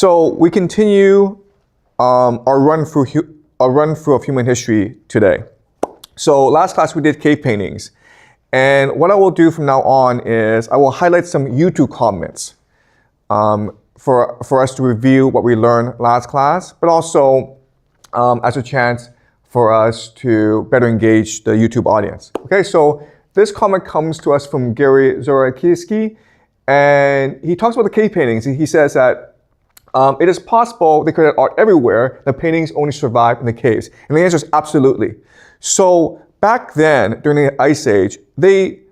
So we continue our run through of human history today. So last class we did cave paintings, and what I will do from now on is I will highlight some YouTube comments for us to review what we learned last class, but also as a chance for us to better engage the YouTube audience. Okay, so this comment comes to us from Göbekli Tepe, and he talks about the cave paintings. He says that it is possible they created art everywhere, the paintings only survived in the caves. And the answer is absolutely. So back then, during the Ice Age, they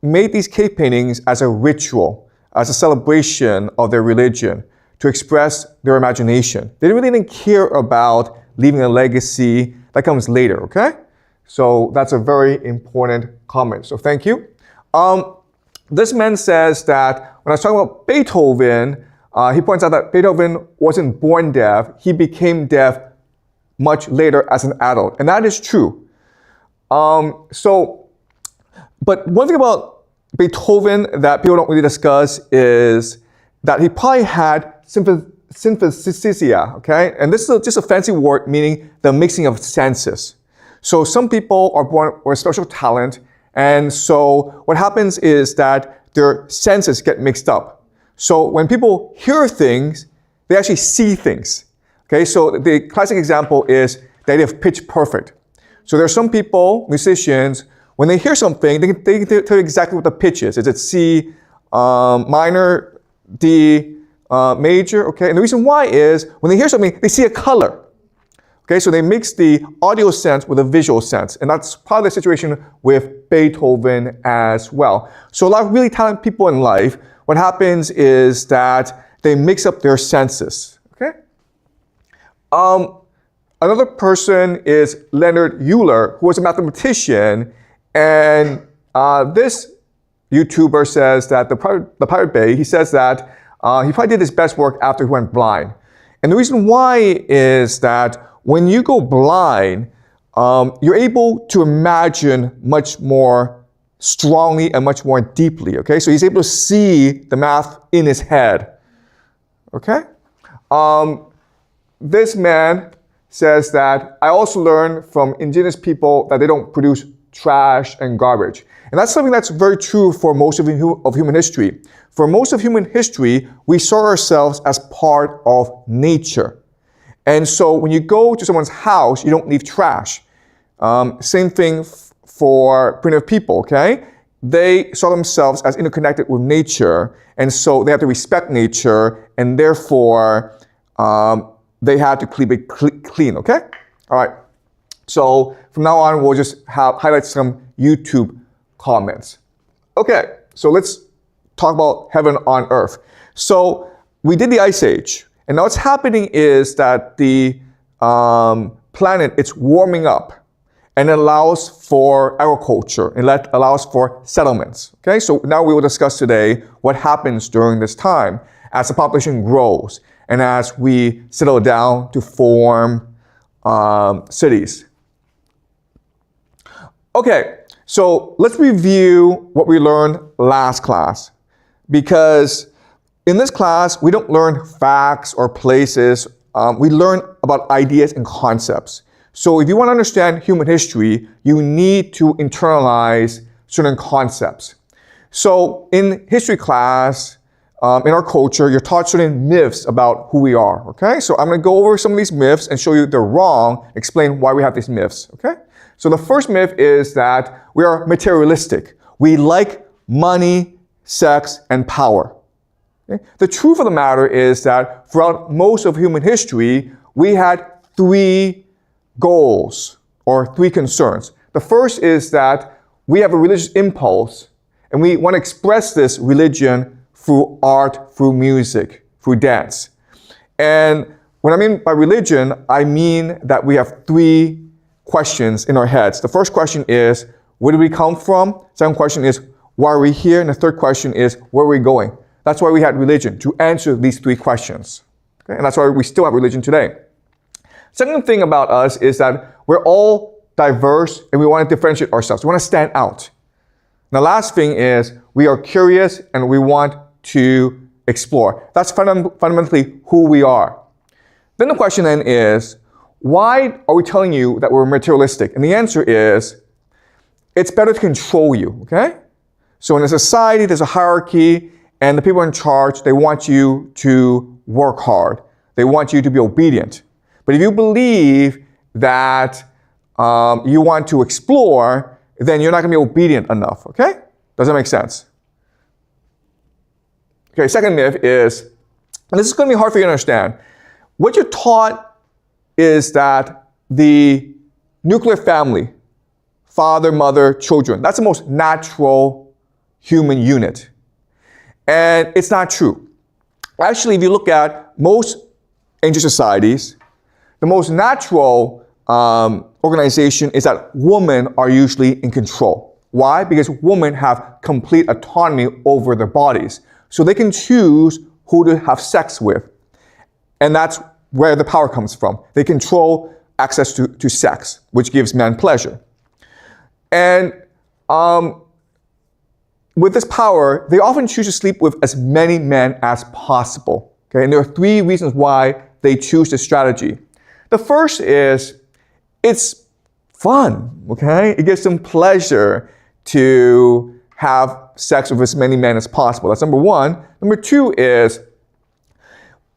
made these cave paintings as a ritual, as a celebration of their religion, to express their imagination. They really didn't care about leaving a legacy. That comes later, okay? So that's a very important comment. So thank you. This man says that when I was talking about Beethoven, he points out that Beethoven wasn't born deaf. He became deaf much later as an adult. And that is true. But one thing about Beethoven that people don't really discuss is that he probably had synesthesia, okay? And this is just a fancy word meaning the mixing of senses. So some people are born with a special talent, and so what happens is that their senses get mixed up. So when people hear things, they actually see things. Okay, so the classic example is the idea of pitch perfect. So there are some people, musicians, when they hear something, they can tell you exactly what the pitch is. Is it C minor, D major? Okay, and the reason why is when they hear something, they see a color. Okay, so they mix the audio sense with a visual sense, and that's probably the situation with Beethoven as well. So a lot of really talented people in life, what happens is that they mix up their senses, okay? Another person is Leonard Euler, who was a mathematician, and this YouTuber says that the Pirate Bay, he says that he probably did his best work after he went blind. And the reason why is that when you go blind, you're able to imagine much more strongly and much more deeply, okay? So he's able to see the math in his head, okay? This man says that I also learned from indigenous people that they don't produce trash and garbage. And that's something that's very true for most of human history. For most of human history, we saw ourselves as part of nature. And so when you go to someone's house, you don't leave trash. Same thing for primitive people, okay? They saw themselves as interconnected with nature, and so they had to respect nature, and therefore they had to keep it clean, okay? All right, so from now on, we'll just highlight some YouTube comments. Okay, so let's talk about heaven on earth. So we did the Ice Age, and now what's happening is that the planet, it's warming up. And it allows for agriculture, and it allows for settlements. Okay, so now we will discuss today what happens during this time as the population grows and as we settle down to form cities. Okay, so let's review what we learned last class, because in this class we don't learn facts or places, we learn about ideas and concepts. So if you want to understand human history, you need to internalize certain concepts. So in history class, in our culture, you're taught certain myths about who we are, okay? So I'm going to go over some of these myths and show you they're wrong, explain why we have these myths, okay? So the first myth is that we are materialistic. We like money, sex, and power. Okay? The truth of the matter is that throughout most of human history, we had three goals or three concerns. The first is that we have a religious impulse and we want to express this religion through art, through music, through dance. And what I mean by religion, I mean that we have three questions in our heads. The first question is, where do we come from? Second question is, why are we here? And the third question is, where are we going? That's why we had religion, to answer these three questions. Okay? And that's why we still have religion today. Second thing about us is that we're all diverse and we want to differentiate ourselves. We want to stand out. And the last thing is we are curious and we want to explore. That's fundamentally who we are. Then the question then is, why are we telling you that we're materialistic? And the answer is, it's better to control you, okay? So in a society, there's a hierarchy, and the people in charge, they want you to work hard. They want you to be obedient. But if you believe that you want to explore, then you're not going to be obedient enough, okay? Does that make sense? Okay, second myth is, and this is going to be hard for you to understand, what you're taught is that the nuclear family, father, mother, children, that's the most natural human unit. And it's not true. Actually, if you look at most ancient societies, the most natural organization is that women are usually in control. Why? Because women have complete autonomy over their bodies. So they can choose who to have sex with. And that's where the power comes from. They control access to sex, which gives men pleasure. And with this power, they often choose to sleep with as many men as possible. Okay? And there are three reasons why they choose this strategy. The first is, it's fun, okay? It gives them pleasure to have sex with as many men as possible. That's number one. Number two is,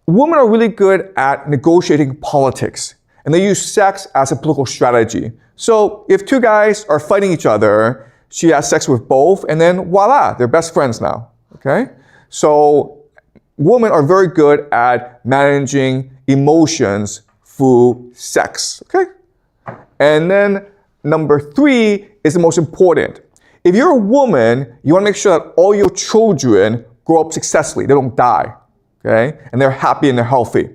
women are really good at negotiating politics, and they use sex as a political strategy. So if two guys are fighting each other, she has sex with both, and then voila, they're best friends now, okay? So women are very good at managing emotions through sex, okay? And then number three is the most important. If you're a woman, you want to make sure that all your children grow up successfully. They don't die, okay? And they're happy and they're healthy.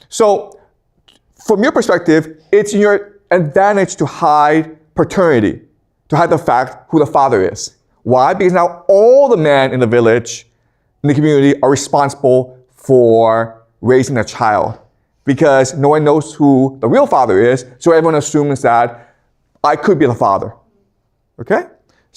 So from your perspective, it's in your advantage to hide paternity, to hide the fact who the father is. Why? Because now all the men in the village, in the community, are responsible for raising a child. Because no one knows who the real father is, so everyone assumes that I could be the father. Okay?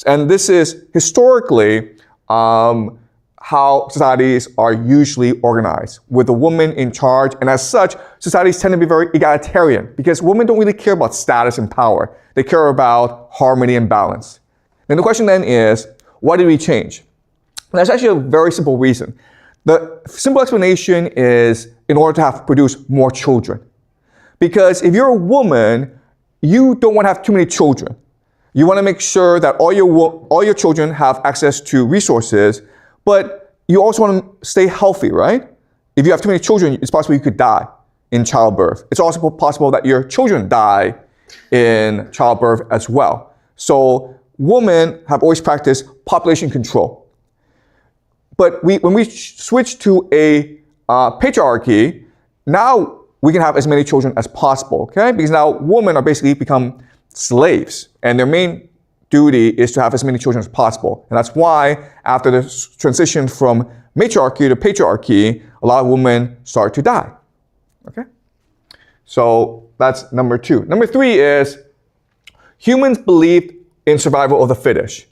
And this is historically how societies are usually organized, with a woman in charge. And as such, societies tend to be very egalitarian, because women don't really care about status and power. They care about harmony and balance. And the question then is, why did we change? And that's actually a very simple reason. The simple explanation is in order to produce more children. Because if you're a woman, you don't want to have too many children. You want to make sure that all your children have access to resources, but you also want to stay healthy, right? If you have too many children, it's possible you could die in childbirth. It's also possible that your children die in childbirth as well. So women have always practiced population control. But when we switch to a patriarchy, now we can have as many children as possible, okay? Because now women are basically become slaves, and their main duty is to have as many children as possible. And that's why after the transition from matriarchy to patriarchy, a lot of women start to die, okay? So that's number two. Number three is, humans believe in survival of the fittest.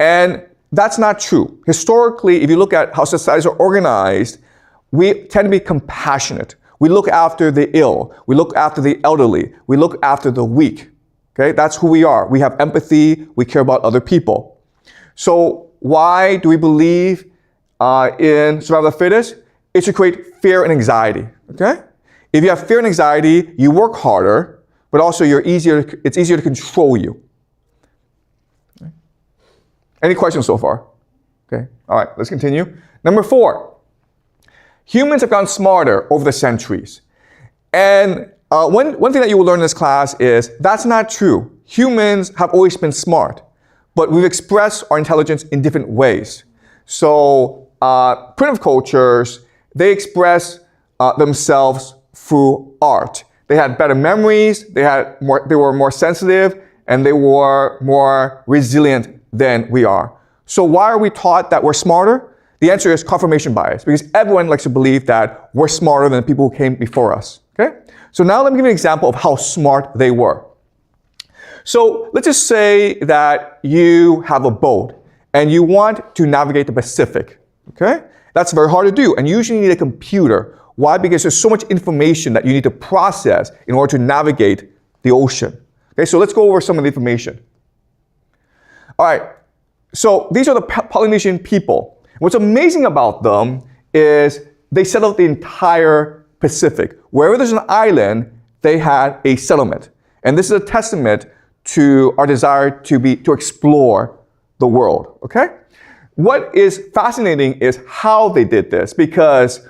And that's not true. Historically, if you look at how societies are organized, we tend to be compassionate. We look after the ill. We look after the elderly. We look after the weak. Okay, that's who we are. We have empathy. We care about other people. So why do we believe in survival of the fittest? It should create fear and anxiety. Okay, if you have fear and anxiety, you work harder, but also it's easier to control you. Okay. Any questions so far? Okay, all right, let's continue. Number four, humans have gotten smarter over the centuries. And one thing that you will learn in this class is that's not true. Humans have always been smart, but we've expressed our intelligence in different ways. So primitive cultures, they express themselves through art. They had better memories, they were more sensitive, and they were more resilient than we are. So why are we taught that we're smarter? The answer is confirmation bias, because everyone likes to believe that we're smarter than the people who came before us. Okay? So now let me give you an example of how smart they were. So let's just say that you have a boat and you want to navigate the Pacific. Okay? That's very hard to do, and you usually need a computer. Why? Because there's so much information that you need to process in order to navigate the ocean. Okay, so let's go over some of the information. All right, so these are the Polynesian people. What's amazing about them is they settled the entire Pacific. Wherever there's an island, they had a settlement. And this is a testament to our desire to explore the world, okay? What is fascinating is how they did this, because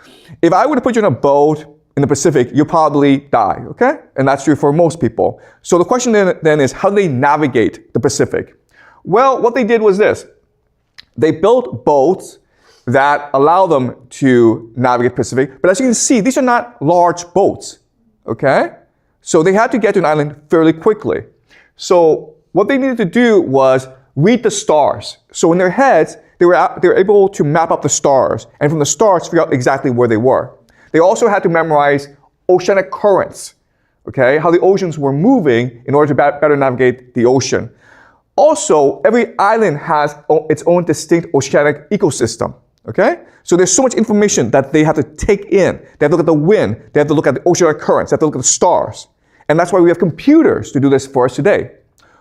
if I were to put you in a boat in the Pacific, you'll probably die, okay? And that's true for most people. So the question then is, how do they navigate the Pacific? Well, what they did was this. They built boats that allow them to navigate Pacific. But as you can see, these are not large boats, okay? So they had to get to an island fairly quickly. So what they needed to do was read the stars. So in their heads, they were able to map out the stars, and from the stars, figure out exactly where they were. They also had to memorize oceanic currents, okay? How the oceans were moving in order to better navigate the ocean. Also, every island has its own distinct oceanic ecosystem. Okay? So there's so much information that they have to take in. They have to look at the wind. They have to look at the oceanic currents. They have to look at the stars. And that's why we have computers to do this for us today.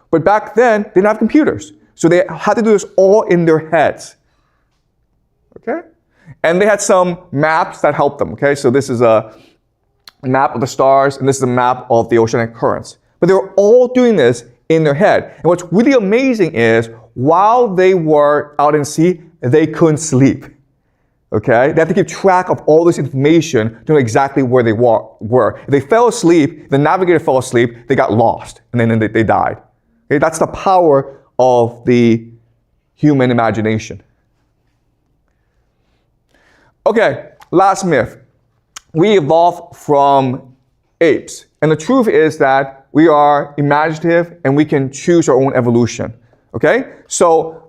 But back then, they didn't have computers. So they had to do this all in their heads. Okay? And they had some maps that helped them. Okay? So this is a map of the stars, and this is a map of the oceanic currents. But they were all doing this in their head. And what's really amazing is, while they were out in sea, they couldn't sleep. Okay? They had to keep track of all this information to know exactly where they were. If they fell asleep, the navigator fell asleep, they got lost, and then they died. Okay? That's the power of the human imagination. Okay, last myth. We evolved from apes. And the truth is that we are imaginative and we can choose our own evolution. Okay? So,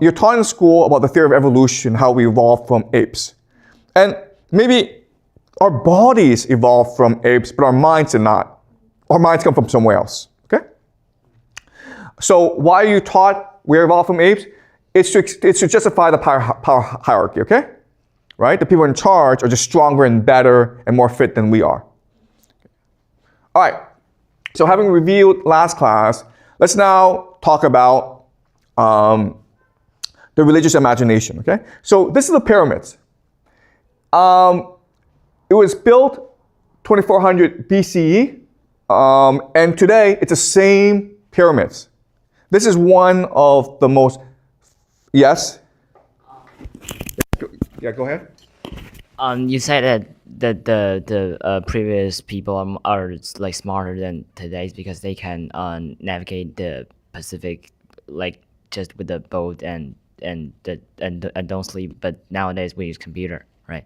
you're taught in school about the theory of evolution, how we evolved from apes. And maybe our bodies evolved from apes, but our minds did not. Our minds come from somewhere else, okay? So why are you taught we evolved from apes? It's to justify the power hierarchy, okay? Right? The people in charge are just stronger and better and more fit than we are. All right, so having reviewed last class, let's now talk about the religious imagination, okay? So this is the pyramids. It was built 2400 BCE, and today it's the same pyramids. This is one of the most, yes? Yeah, go ahead. You said that the previous people are like smarter than today's because they can navigate the Pacific like just with the boat and don't sleep. But nowadays we use computer, right?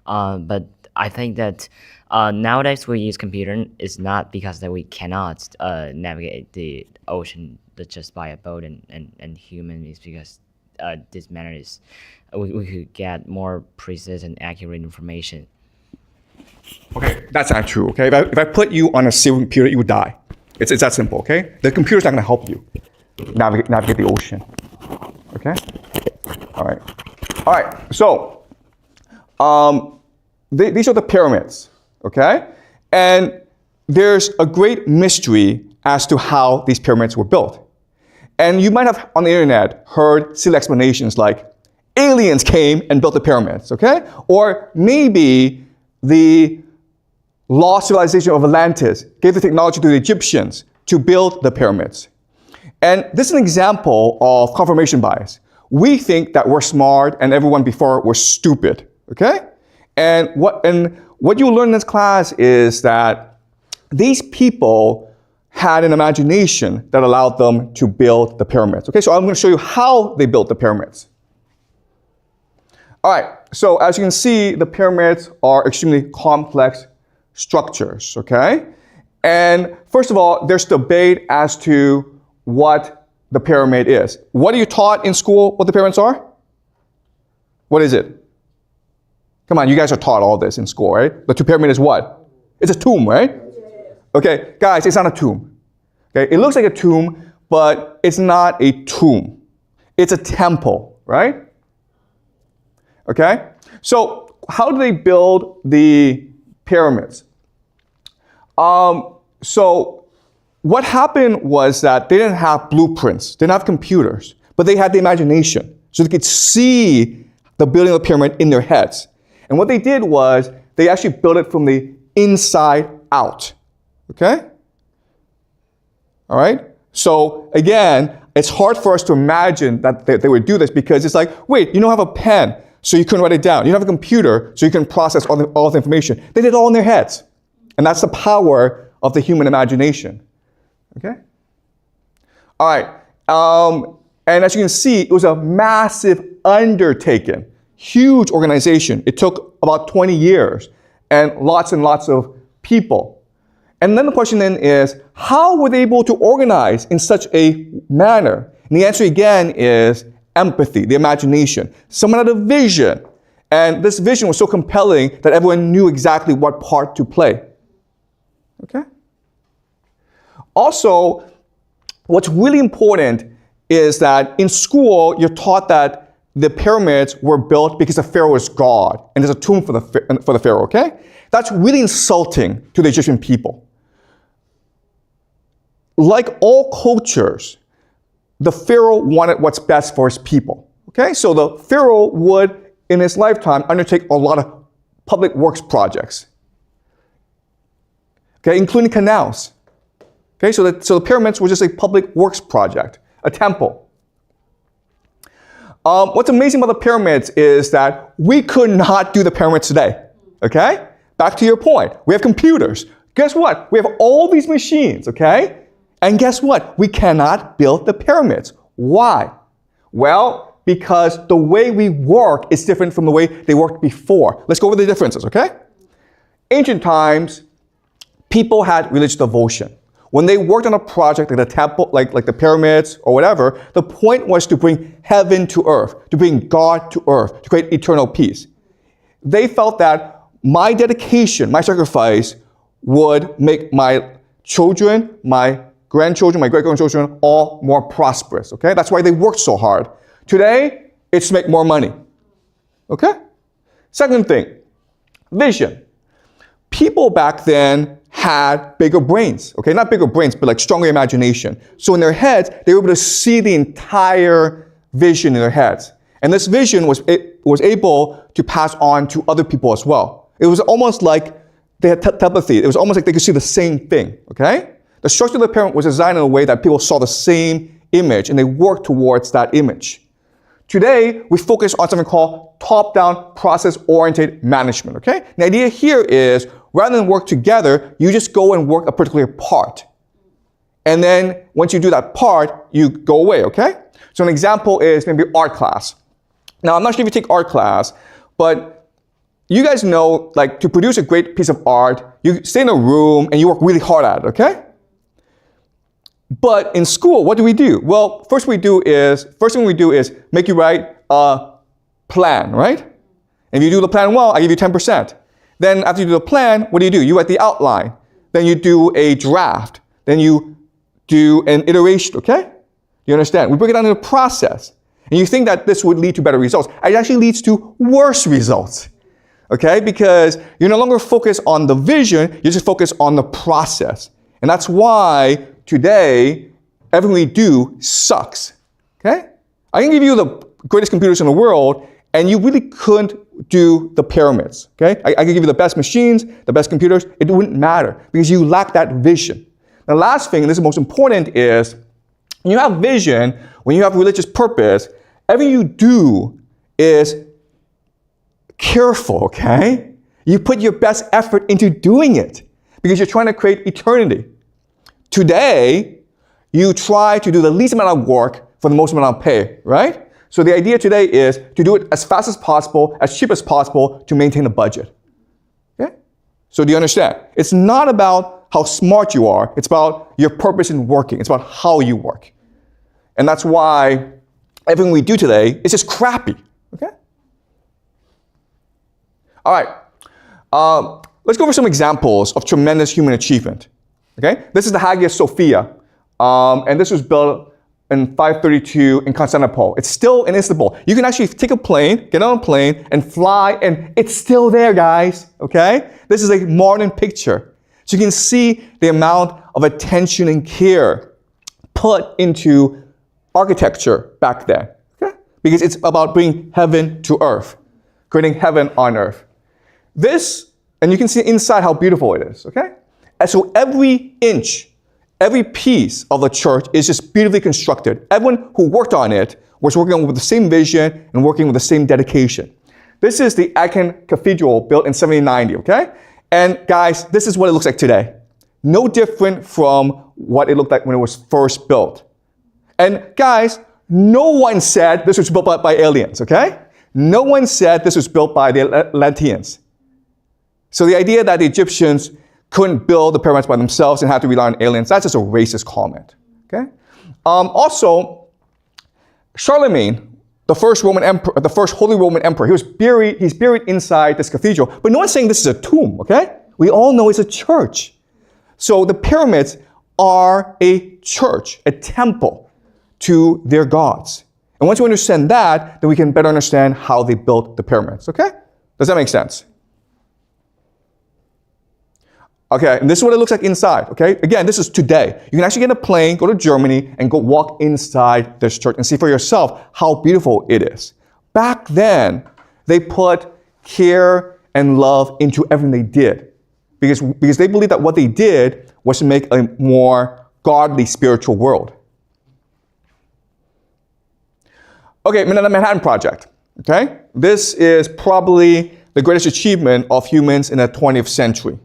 But I think that nowadays we use computer is not because that we cannot navigate the ocean just by a boat and human. Is because this matter is we could get more precise and accurate information. Okay, that's not true, okay? If I put you on a civil computer, you would die. It's that simple, okay? The computer's not going to help you navigate the ocean, okay? All right, so these are the pyramids, okay? And there's a great mystery as to how these pyramids were built. And you might have on the internet heard silly explanations like aliens came and built the pyramids, okay? Or maybe the lost civilization of Atlantis gave the technology to the Egyptians to build the pyramids. And this is an example of confirmation bias. We think that we're smart and everyone before was stupid, okay? And what you'll learn in this class is that these people had an imagination that allowed them to build the pyramids. Okay, so I'm going to show you how they built the pyramids. All right, so as you can see, the pyramids are extremely complex structures, okay? And first of all, there's debate as to what the pyramid is. What are you taught in school what the pyramids are? What is it? Come on, you guys are taught all this in school, right? The pyramid is what? It's a tomb, right? Okay, guys, it's not a tomb. Okay, it looks like a tomb, but it's not a tomb. It's a temple, right? Okay? So how do they build the pyramids? So what happened was that they didn't have blueprints, they didn't have computers, but they had the imagination. So they could see the building of the pyramid in their heads. And what they did was they actually built it from the inside out. Okay? All right? So again, it's hard for us to imagine that they would do this because it's like, wait, you don't have a pen, so you couldn't write it down. You don't have a computer, so you can process all the information. They did it all in their heads. And that's the power of the human imagination. Okay? All right. And as you can see, it was a massive undertaking, huge organization. It took about 20 years and lots of people. And then the question then is, how were they able to organize in such a manner? And the answer again is empathy, the imagination. Someone had a vision, and this vision was so compelling that everyone knew exactly what part to play. Okay? Also, what's really important is that in school, you're taught that the pyramids were built because the pharaoh is God, and there's a tomb for the pharaoh, okay? That's really insulting to the Egyptian people. Like all cultures, the pharaoh wanted what's best for his people, okay? So the pharaoh would, in his lifetime, undertake a lot of public works projects, okay, including canals. Okay, so the pyramids were just a public works project, a temple. What's amazing about the pyramids is that we could not do the pyramids today, okay? Back to your point, we have computers. Guess what? We have all these machines, okay? And guess what? We cannot build the pyramids. Why? Well, because the way we work is different from the way they worked before. Let's go over the differences, okay? Ancient times, people had religious devotion. When they worked on a project like the temple, like the pyramids or whatever, the point was to bring heaven to earth, to bring God to earth, to create eternal peace. They felt that my dedication, my sacrifice would make my children, my grandchildren, my great-grandchildren all more prosperous, okay? That's why they worked so hard. Today, it's to make more money, okay? Second thing, vision. People back then had bigger brains, okay? Not bigger brains, but like stronger imagination. So in their heads, they were able to see the entire vision in their heads. And this vision was able to pass on to other people as well. It was almost like they had telepathy. It was almost like they could see the same thing, okay? The structure of the pyramid was designed in a way that people saw the same image and they worked towards that image. Today, we focus on something called top-down process-oriented management, okay? The idea here is, rather than work together, you just go and work a particular part. And then once you do that part, you go away, okay? So an example is maybe art class. Now, I'm not sure if you take art class, but you guys know, like, to produce a great piece of art, you stay in a room and you work really hard at it, okay? But in school, what do we do? Well, first thing we do is make you write a plan, right? And if you do the plan well, I give you 10%. Then after you do the plan, what do? You write the outline. Then you do a draft. Then you do an iteration, okay? You understand? We break it down into a process. And you think that this would lead to better results. It actually leads to worse results, okay? Because you're no longer focused on the vision, you just focus on the process. And that's why today, everything we do sucks, okay? I can give you the greatest computers in the world, and you really couldn't do the pyramids, okay? I can give you the best machines, the best computers, it wouldn't matter because you lack that vision. The last thing, and this is most important, is when you have vision, when you have religious purpose, everything you do is careful, okay? You put your best effort into doing it because you're trying to create eternity. Today, you try to do the least amount of work for the most amount of pay, right? So the idea today is to do it as fast as possible, as cheap as possible to maintain a budget. Okay? So do you understand? It's not about how smart you are. It's about your purpose in working. It's about how you work. And that's why everything we do today is just crappy. Okay? All right. Let's go over some examples of tremendous human achievement. Okay? This is the Hagia Sophia. And this was built and 532 in Constantinople. It's still in Istanbul. You can actually take a plane, get on a plane, and fly, and it's still there, guys, okay? This is a modern picture. So you can see the amount of attention and care put into architecture back then, okay? Because it's about bringing heaven to earth, creating heaven on earth. This, and you can see inside how beautiful it is, okay? And so every inch, every piece of the church is just beautifully constructed. Everyone who worked on it was working with the same vision and working with the same dedication. This is the Aachen Cathedral built in 1790, okay? And guys, this is what it looks like today. No different from what it looked like when it was first built. And guys, no one said this was built by aliens, okay? No one said this was built by the Atlanteans. So the idea that the Egyptians couldn't build the pyramids by themselves and had to rely on aliens, that's just a racist comment, okay? Also, Charlemagne, the first Roman emperor, the first Holy Roman Emperor, he's buried inside this cathedral, but no one's saying this is a tomb, okay? We all know it's a church. So the pyramids are a church, a temple to their gods. And once you understand that, then we can better understand how they built the pyramids, okay? Does that make sense? Okay, and this is what it looks like inside, okay? Again, this is today. You can actually get a plane, go to Germany, and go walk inside this church and see for yourself how beautiful it is. Back then, they put care and love into everything they did because they believed that what they did was to make a more godly spiritual world. Okay, the Manhattan Project, okay? This is probably the greatest achievement of humans in the 20th century.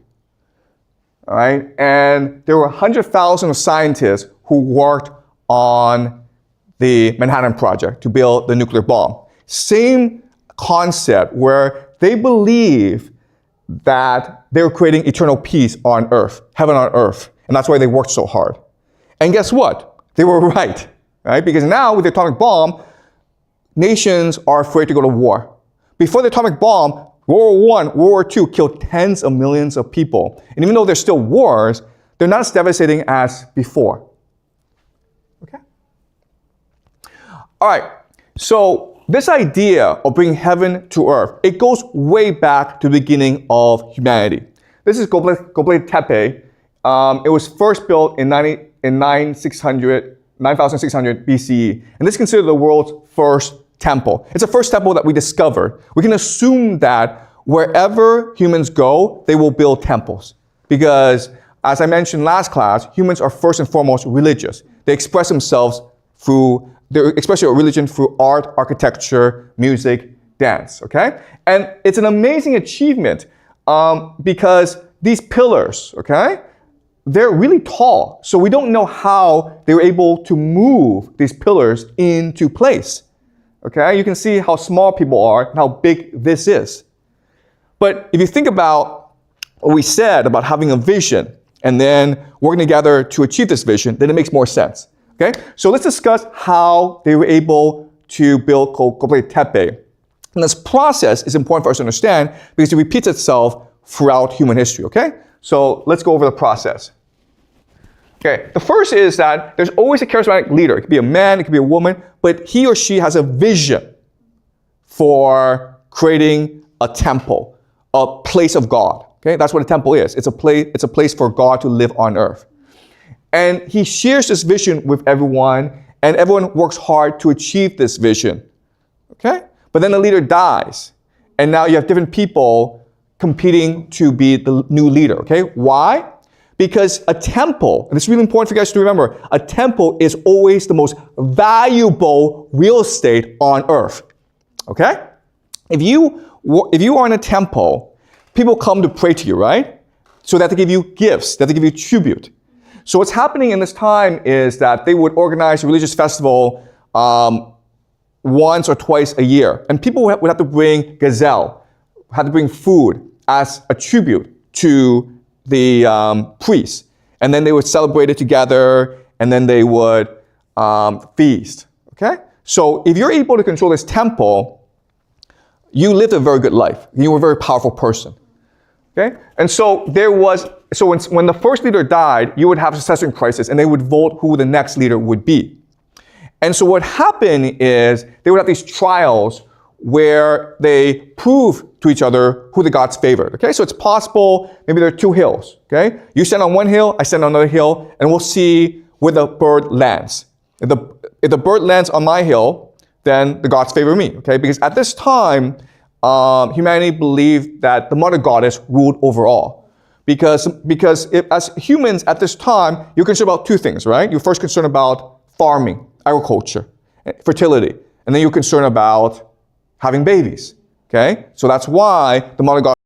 All right, and there were 100,000 scientists who worked on the Manhattan Project to build the nuclear bomb. Same concept where they believe that they were creating eternal peace on earth, heaven on earth, and that's why they worked so hard. And guess what? They were right? Because now with the atomic bomb, nations are afraid to go to war. Before the atomic bomb, World War I, World War II killed tens of millions of people. And even though there's still wars, they're not as devastating as before. Okay? All right, so this idea of bringing heaven to earth, it goes way back to the beginning of humanity. This is Göbekli Tepe. It was first built in 9600 BCE. And this is considered the world's first temple. It's the first temple that we discovered. We can assume that wherever humans go, they will build temples. Because, as I mentioned last class, humans are first and foremost religious. They express themselves through, they express their religion through art, architecture, music, dance, okay? And it's an amazing achievement because these pillars, okay, they're really tall. So we don't know how they were able to move these pillars into place. Okay, you can see how small people are and how big this is. But if you think about what we said about having a vision and then working together to achieve this vision, then it makes more sense. Okay, so let's discuss how they were able to build Göbekli Tepe. And this process is important for us to understand because it repeats itself throughout human history. Okay, so let's go over the process. Okay, the first is that there's always a charismatic leader. It could be a man, it could be a woman, but he or she has a vision for creating a temple, a place of God. Okay, that's what a temple is. It's a place for God to live on earth. And he shares this vision with everyone, and everyone works hard to achieve this vision. Okay? But then the leader dies, and now you have different people competing to be the new leader. Okay? Why? Because a temple, and it's really important for you guys to remember, a temple is always the most valuable real estate on earth. Okay? If you are in a temple, people come to pray to you, right? So that they give you gifts, that they give you tribute. So what's happening in this time is that they would organize a religious festival once or twice a year. And people would have to bring gazelle, had to bring food as a tribute to the priests, and then they would celebrate it together, and then they would feast, okay? So if you're able to control this temple, you lived a very good life. You were a very powerful person, okay? And so when the first leader died, you would have a succession crisis, and they would vote who the next leader would be. And so what happened is they would have these trials where they prove to each other who the gods favored. Okay, so it's possible maybe there are two hills. Okay, you stand on one hill, I stand on another hill, and we'll see where the bird lands. If the bird lands on my hill, then the gods favor me. Okay, because at this time, humanity believed that the mother goddess ruled over all. Because if, as humans at this time, you're concerned about two things, right? You're first concerned about farming, agriculture, fertility, and then you're concerned about having babies. Okay, so that's why the mother goddess